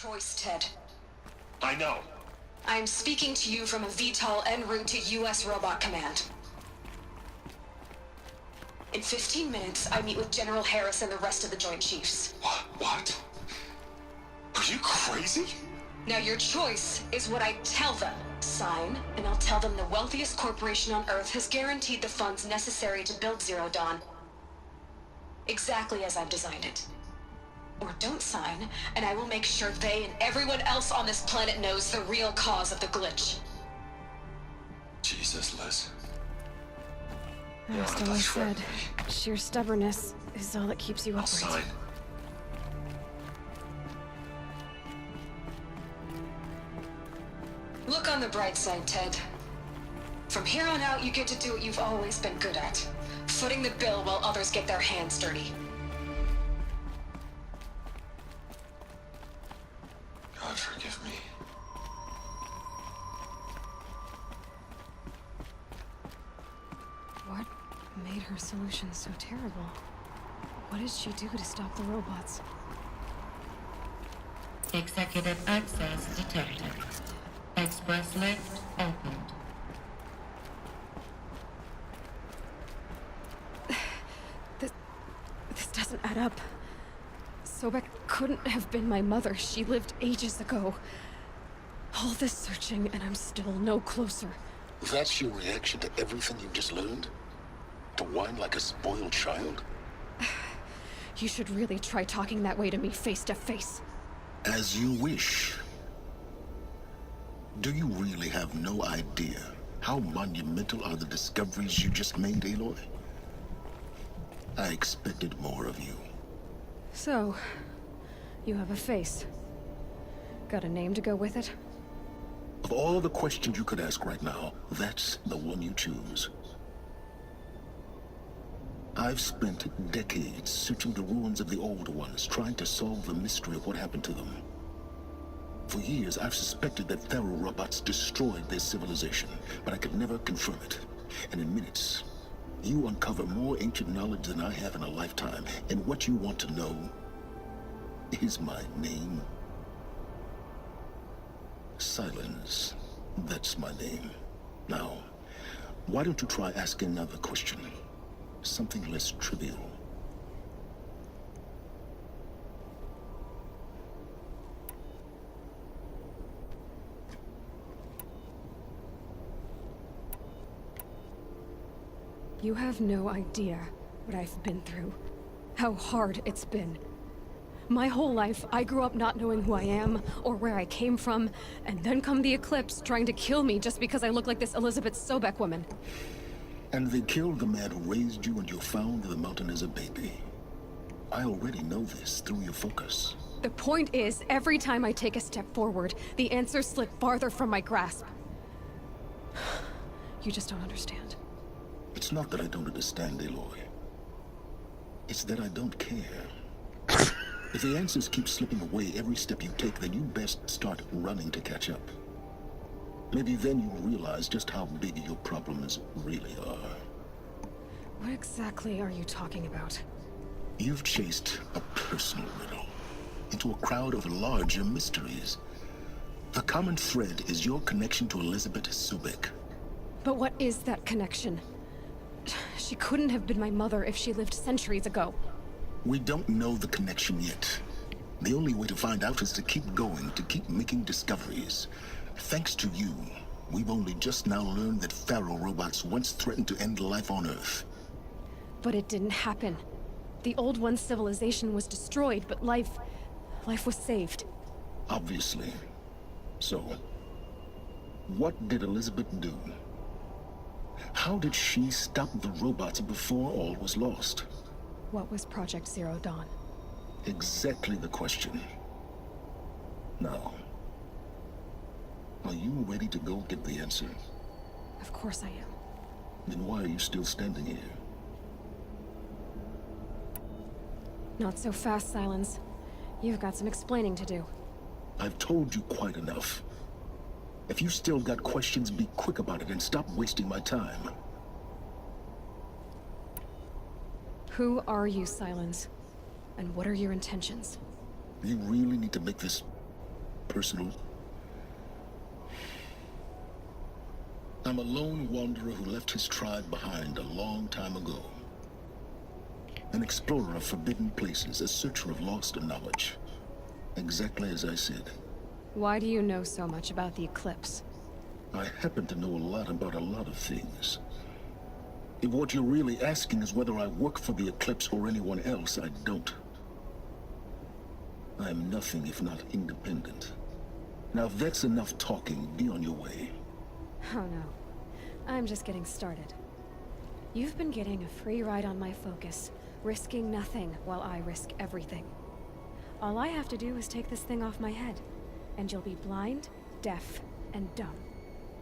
Choice, Ted. I know. I am speaking to you from a VTOL en route to U.S. Robot Command. In 15 minutes, I meet with General Harris and the rest of the Joint Chiefs. What? Are you crazy? Now your choice is what I tell them. Sign, and I'll tell them the wealthiest corporation on Earth has guaranteed the funds necessary to build Zero Dawn. Exactly as I've designed it. Or don't sign, and I will make sure they and everyone else on this planet knows the real cause of the glitch. Jesus, Liz. As I said, sheer stubbornness is all that keeps you I'll upright. sign. Look on the bright side, Ted. From here on out, you get to do what you've always been good at. Footing the bill while others get their hands dirty. God forgive me. What made her solution so terrible? What did she do to stop the robots? Executive access detected. Express lift opened. This doesn't add up. Sobek couldn't have been my mother. She lived ages ago. All this searching, and I'm still no closer. That's your reaction to everything you've just learned? To whine like a spoiled child? You should really try talking that way to me face to face. As you wish. Do you really have no idea how monumental are the discoveries you just made, Aloy? I expected more of you. So, you have a face. Got a name to go with it? Of all the questions you could ask right now, that's the one you choose. I've spent decades searching the ruins of the Old Ones, trying to solve the mystery of what happened to them. For years, I've suspected that Faro robots destroyed their civilization, but I could never confirm it. And in minutes, you uncover more ancient knowledge than I have in a lifetime, and what you want to know is my name. Silence. That's my name. Now, why don't you try asking another question? Something less trivial. You have no idea what I've been through. How hard it's been. My whole life, I grew up not knowing who I am, or where I came from, and then come the Eclipse trying to kill me just because I look like this Elizabeth Sobek woman. And they killed the man who raised you and you found the mountain as a baby. I already know this through your focus. The point is, every time I take a step forward, the answers slip farther from my grasp. You just don't understand. It's not that I don't understand, Aloy. It's that I don't care. If the answers keep slipping away every step you take, then you best start running to catch up. Maybe then you'll realize just how big your problems really are. What exactly are you talking about? You've chased a personal riddle into a crowd of larger mysteries. The common thread is your connection to Elizabeth Sobek. But what is that connection? She couldn't have been my mother if she lived centuries ago. We don't know the connection yet. The only way to find out is to keep going, to keep making discoveries. Thanks to you, we've only just now learned that Faro robots once threatened to end life on Earth. But it didn't happen. The Old One's civilization was destroyed, but life was saved. Obviously. So, what did Elizabeth do? How did she stop the robots before all was lost? What was Project Zero Dawn? Exactly the question. Now, are you ready to go get the answer? Of course I am. Then why are you still standing here? Not so fast, Silence. You've got some explaining to do. I've told you quite enough. If you still got questions, be quick about it and stop wasting my time. Who are you, Silence? And what are your intentions? You really need to make this personal. I'm a lone wanderer who left his tribe behind a long time ago. An explorer of forbidden places, a searcher of lost knowledge. Exactly as I said. Why do you know so much about the Eclipse? I happen to know a lot about a lot of things. If what you're really asking is whether I work for the Eclipse or anyone else, I don't. I am nothing if not independent. Now if that's enough talking, be on your way. Oh no. I'm just getting started. You've been getting a free ride on my focus, risking nothing while I risk everything. All I have to do is take this thing off my head, and you'll be blind, deaf, and dumb.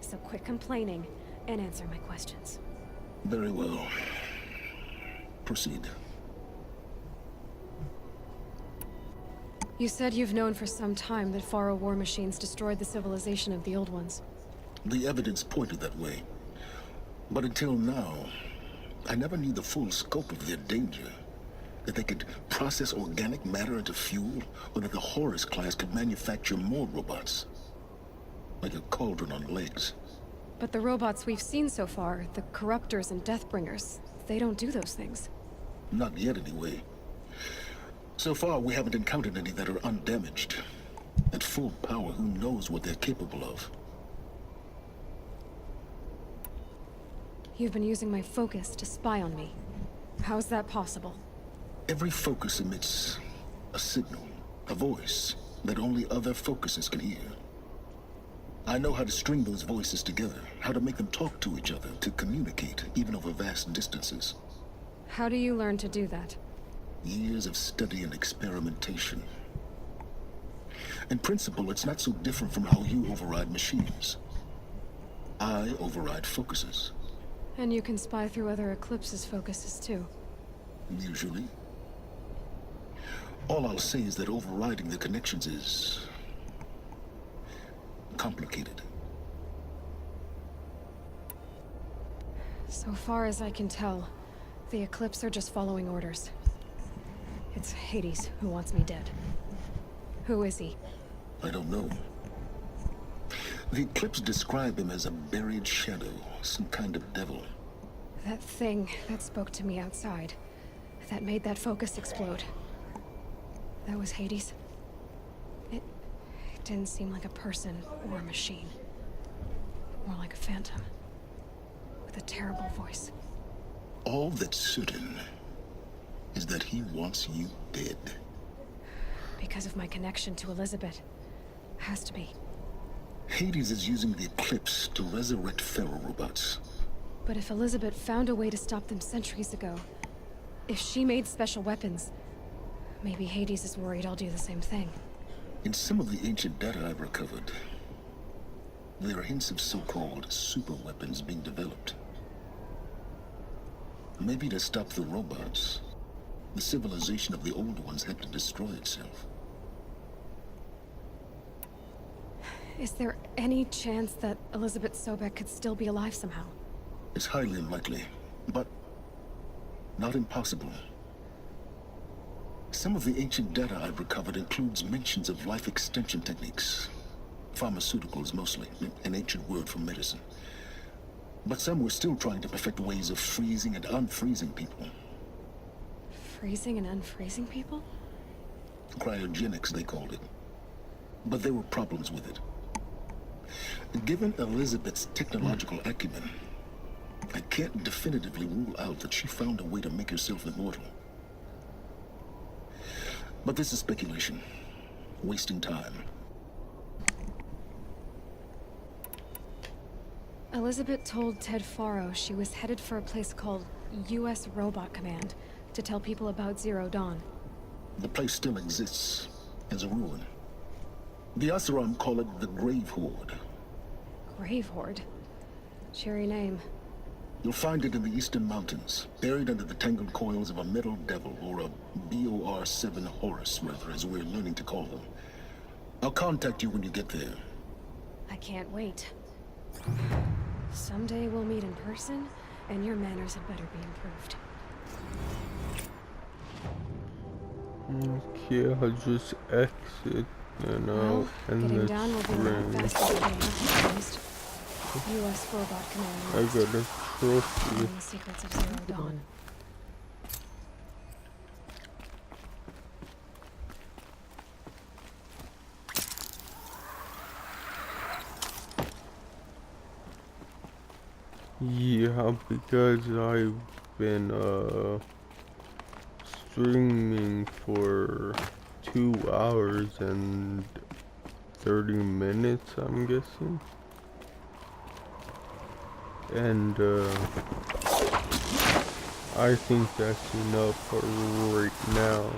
So quit complaining and answer my questions. Very well. Proceed. You said you've known for some time that Faro war machines destroyed the civilization of the Old Ones. The evidence pointed that way. But until now, I never knew the full scope of their danger. That they could process organic matter into fuel, or that the Horus class could manufacture more robots. Like a cauldron on legs. But the robots we've seen so far, the Corruptors and Deathbringers, they don't do those things. Not yet, anyway. So far, we haven't encountered any that are undamaged. At full power, who knows what they're capable of? You've been using my focus to spy on me. How's that possible? Every focus emits a signal, a voice, that only other focuses can hear. I know how to string those voices together, how to make them talk to each other, to communicate, even over vast distances. How do you learn to do that? Years of study and experimentation. In principle, it's not so different from how you override machines. I override focuses. And you can spy through other Eclipse's focuses too. Usually. All I'll say is that overriding the connections is complicated. So far as I can tell, the Eclipse are just following orders. It's Hades who wants me dead. Who is he? I don't know. The Eclipse describe him as a buried shadow, some kind of devil. That thing that spoke to me outside, that made that focus explode. That was Hades. It didn't seem like a person or a machine. More like a phantom. With a terrible voice. All that's certain is that he wants you dead. Because of my connection to Elizabeth. Has to be. Hades is using the Eclipse to resurrect Faro robots. But if Elizabeth found a way to stop them centuries ago, if she made special weapons, maybe Hades is worried I'll do the same thing. In some of the ancient data I've recovered, there are hints of so-called super weapons being developed. Maybe to stop the robots, the civilization of the Old Ones had to destroy itself. Is there any chance that Elizabeth Sobek could still be alive somehow? It's highly unlikely, but not impossible. Some of the ancient data I've recovered includes mentions of life extension techniques. Pharmaceuticals mostly, an ancient word for medicine. But some were still trying to perfect ways of freezing and unfreezing people. Freezing and unfreezing people? Cryogenics, they called it. But there were problems with it. Given Elizabeth's technological acumen, I can't definitively rule out that she found a way to make herself immortal. But this is speculation. Wasting time. Elizabeth told Ted Faro she was headed for a place called U.S. Robot Command to tell people about Zero Dawn. The place still exists, as a ruin. The Oseram call it the Grave Horde. Grave Horde? Cheery name. You'll find it in the Eastern Mountains, buried under the tangled coils of a Metal Devil, or a BOR-7 Horus, rather, as we're learning to call them. I'll contact you when you get there. I can't wait. Someday we'll meet in person, and your manners had better be improved. Okay, I'll just exit. And Well, end getting this down will be a lot stream. faster than most. U.S. Robot Command. I got a trophy. Learning the secrets of Zero Dawn. Yeah, because I've been streaming for 2 hours and 30 minutes, I'm guessing. And I think that's enough for right now.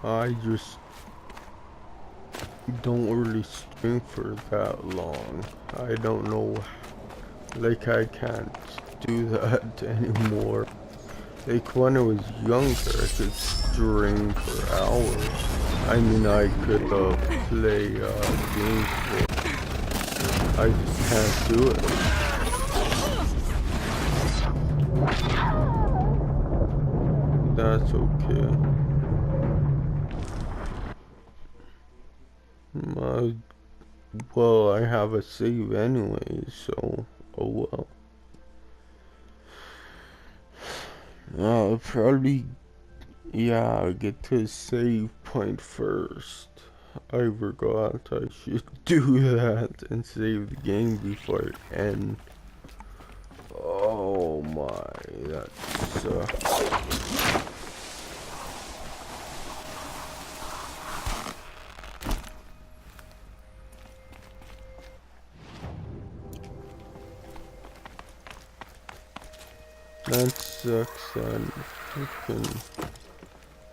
I just don't really stream for that long. I don't know, like I can't do that anymore. Like when I was younger, I could stream for hours. I mean, I could play games for. I just can't do it. That's okay. Well, I have a save anyway, so oh well. I'll probably, yeah, get to a save point first. I forgot I should do that and save the game before it ends. Oh my, that sucks. That sucks, and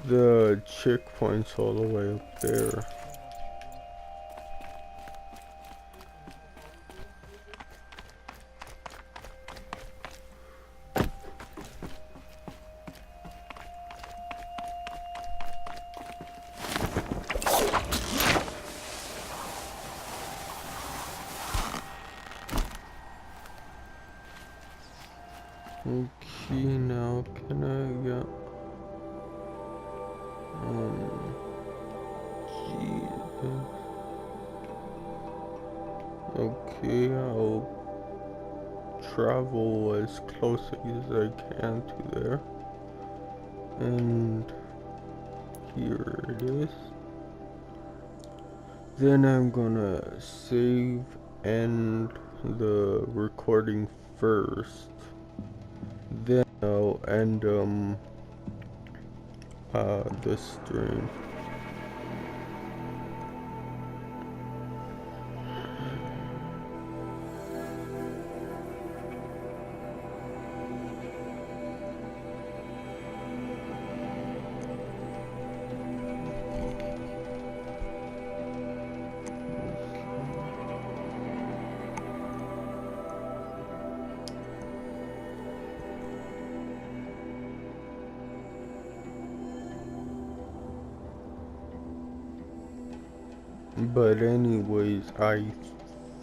the checkpoint's all the way up there. Okay, now can I get Jesus. Okay, I'll travel as close as I can to there. And here it is. Then I'm gonna save and the recording first. Then I'll end the stream. But anyways, I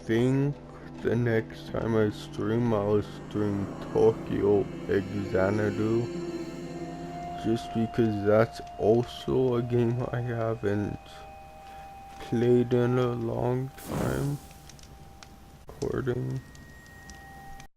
think the next time I stream, I'll stream Tokyo Xanadu. Just because that's also a game I haven't played in a long time. Recording.